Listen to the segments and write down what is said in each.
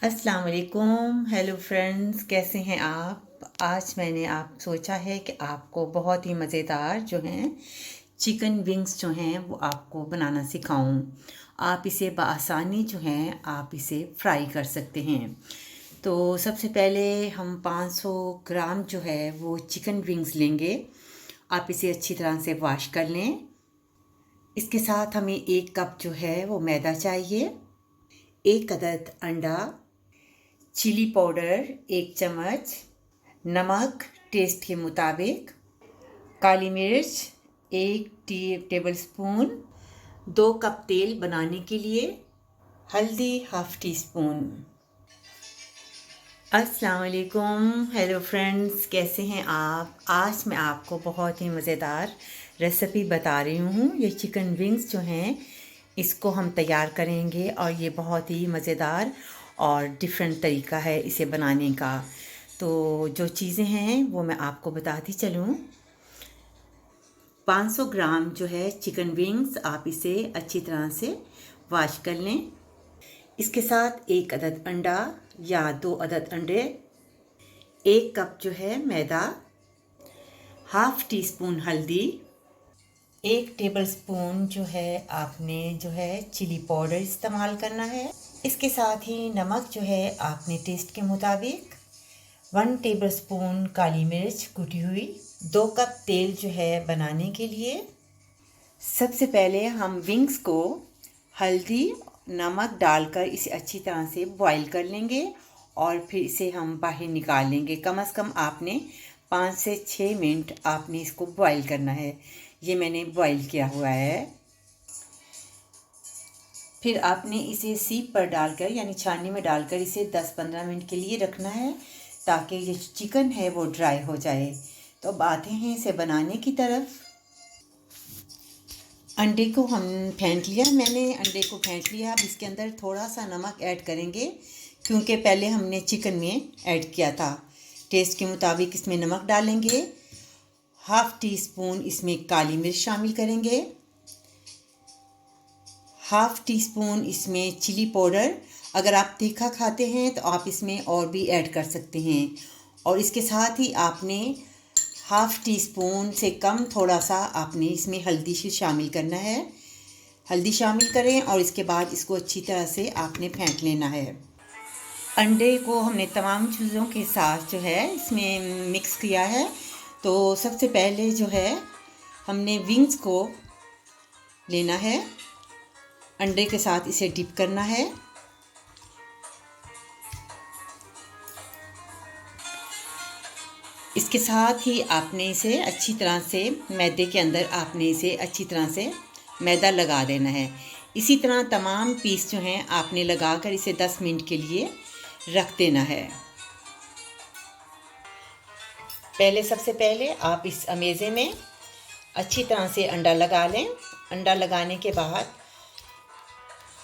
अस्सलाम वालेकुम। Hello friends, कैसे हैं आप? आज मैंने आप सोचा है कि आपको बहुत ही मज़ेदार जो हैं चिकन विंग्स जो हैं वो आपको बनाना सिखाऊं। आप इसे बआसानी जो हैं आप इसे फ्राई कर सकते हैं। तो सबसे पहले हम 500 ग्राम जो है वो चिकन विंग्स लेंगे। आप इसे अच्छी तरह से वॉश कर लें। इसके साथ हमें 1 कप जो है वो मैदा चाहिए, 1 अदद अंडा, चिली पाउडर 1 चम्मच, नमक टेस्ट के मुताबिक, काली मिर्च 1 टेबल स्पून, 2 कप तेल बनाने के लिए, हल्दी हाफ टी स्पून। अस्सलाम वालेकुम। हेलो फ्रेंड्स, कैसे हैं आप? आज मैं आपको बहुत ही मज़ेदार रेसिपी बता रही हूँ। ये चिकन विंग्स जो हैं इसको हम तैयार करेंगे और ये बहुत ही मज़ेदार और डिफरेंट तरीका है इसे बनाने का। तो जो चीज़ें हैं वो मैं आपको बताती चलूँ। 500 ग्राम जो है चिकन विंग्स, आप इसे अच्छी तरह से वॉश कर लें। इसके साथ 1 अदद अंडा या 2 अदद अंडे, 1 कप जो है मैदा, हाफ टी स्पून हल्दी, 1 टेबल स्पून जो है आपने जो है चिली पाउडर इस्तेमाल करना है। इसके साथ ही नमक जो है आपने टेस्ट के मुताबिक, 1 टेबल स्पून काली मिर्च कुटी हुई, 2 कप तेल जो है बनाने के लिए। सबसे पहले हम विंग्स को हल्दी नमक डालकर इसे अच्छी तरह से बॉईल कर लेंगे और फिर इसे हम बाहर निकाल लेंगे। कम से कम आपने 5 से 6 मिनट आपने इसको बॉईल करना है। ये मैंने बॉईल किया हुआ है। फिर आपने इसे सीप पर डालकर यानी छाननी में डालकर इसे 10-15 मिनट के लिए रखना है ताकि ये चिकन है वो ड्राई हो जाए। तो अब आते हैं इसे बनाने की तरफ। अंडे को हम फेंट लिया, मैंने अंडे को फेंट लिया। अब इसके अंदर थोड़ा सा नमक ऐड करेंगे क्योंकि पहले हमने चिकन में ऐड किया था। टेस्ट के मुताबिक इसमें नमक डालेंगे, हाफ टी स्पून इसमें काली मिर्च शामिल करेंगे, हाफ टी स्पून इसमें चिली पाउडर। अगर आप तीखा खाते हैं तो आप इसमें और भी ऐड कर सकते हैं। और इसके साथ ही आपने हाफ टी स्पून से कम थोड़ा सा आपने इसमें हल्दी से शामिल करना है। हल्दी शामिल करें और इसके बाद इसको अच्छी तरह से आपने फेंट लेना है। अंडे को हमने तमाम चीज़ों के साथ जो है इसमें मिक्स किया है। तो सबसे पहले जो है हमने विंग्स को लेना है, अंडे के साथ इसे डिप करना है। इसके साथ ही आपने इसे अच्छी तरह से मैदे के अंदर आपने इसे अच्छी तरह से मैदा लगा देना है। इसी तरह तमाम पीस जो हैं आपने लगाकर इसे 10 मिनट के लिए रख देना है। सबसे पहले आप इस अमेज़े में अच्छी तरह से अंडा लगा लें। अंडा लगाने के बाद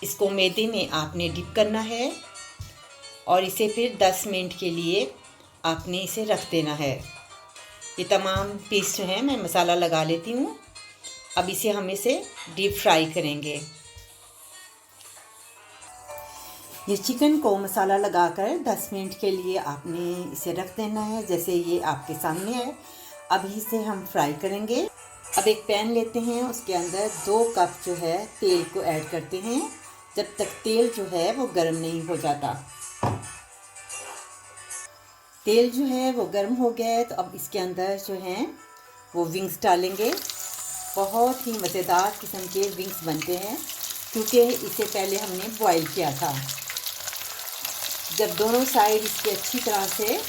इसको मैदे में आपने डिप करना है और इसे फिर 10 मिनट के लिए आपने इसे रख देना है। ये तमाम पीस जो हैं मैं मसाला लगा लेती हूँ। अब इसे डीप फ्राई करेंगे। ये चिकन को मसाला लगाकर 10 मिनट के लिए आपने इसे रख देना है, जैसे ये आपके सामने है। अभी इसे हम फ्राई करेंगे। अब एक पैन लेते हैं, उसके अंदर 2 कप जो है तेल को ऐड करते हैं जब तक तेल जो है वो गर्म नहीं हो जाता। तेल जो है वो गर्म हो गया है तो अब इसके अंदर जो हैं वो विंग्स डालेंगे। बहुत ही मज़ेदार किस्म के विंग्स बनते हैं क्योंकि इसे पहले हमने बॉईल किया था। जब दोनों साइड इसके अच्छी तरह से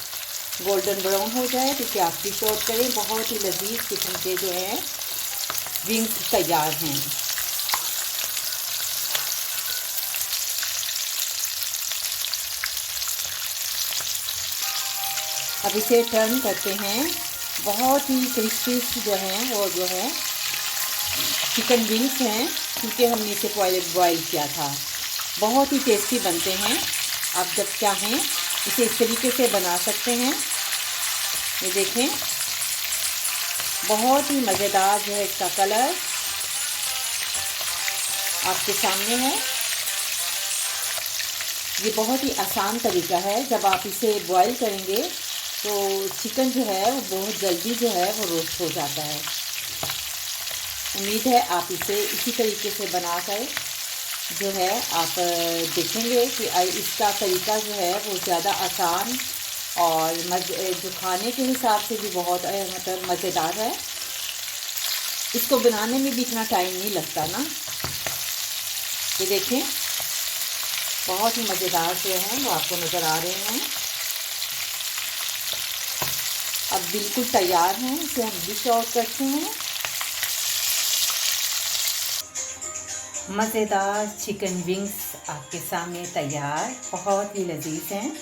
गोल्डन ब्राउन हो जाए तो इसे आप डिश आउट करें। बहुत ही लजीज किस्म के जो है विंग्स तैयार हैं। अब इसे टर्न करते हैं। बहुत ही क्रिस्पी जो हैं वो जो है चिकन विंग्स हैं क्योंकि हमने इसे बॉईल किया था। बहुत ही टेस्टी बनते हैं। आप जब चाहें इसे इस तरीके से बना सकते हैं। ये देखें, बहुत ही मज़ेदार जो है इसका कलर आपके सामने है। ये बहुत ही आसान तरीका है। जब आप इसे बॉईल करेंगे तो चिकन जो है वो बहुत जल्दी जो है वो रोस्ट हो जाता है। उम्मीद है आप इसे इसी तरीके से बनाकर जो है आप देखेंगे कि इसका तरीका जो है वो ज़्यादा आसान और जो खाने के हिसाब से भी बहुत मतलब मज़ेदार है। इसको बनाने में भी इतना टाइम नहीं लगता ना। ये देखें, बहुत ही मज़ेदार से हैं वो आपको नज़र आ रहे हैं। अब बिल्कुल तैयार हैं, इसे हम डिश आउट करते हैं। मज़ेदार चिकन विंग्स आपके सामने तैयार, बहुत ही लजीज हैं।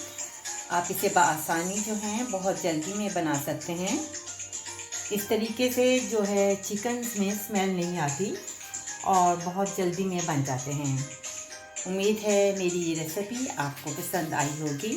आप इसे बआसानी जो हैं बहुत जल्दी में बना सकते हैं। इस तरीके से जो है चिकन में स्मेल नहीं आती और बहुत जल्दी में बन जाते हैं। उम्मीद है मेरी ये रेसिपी आपको पसंद आई होगी।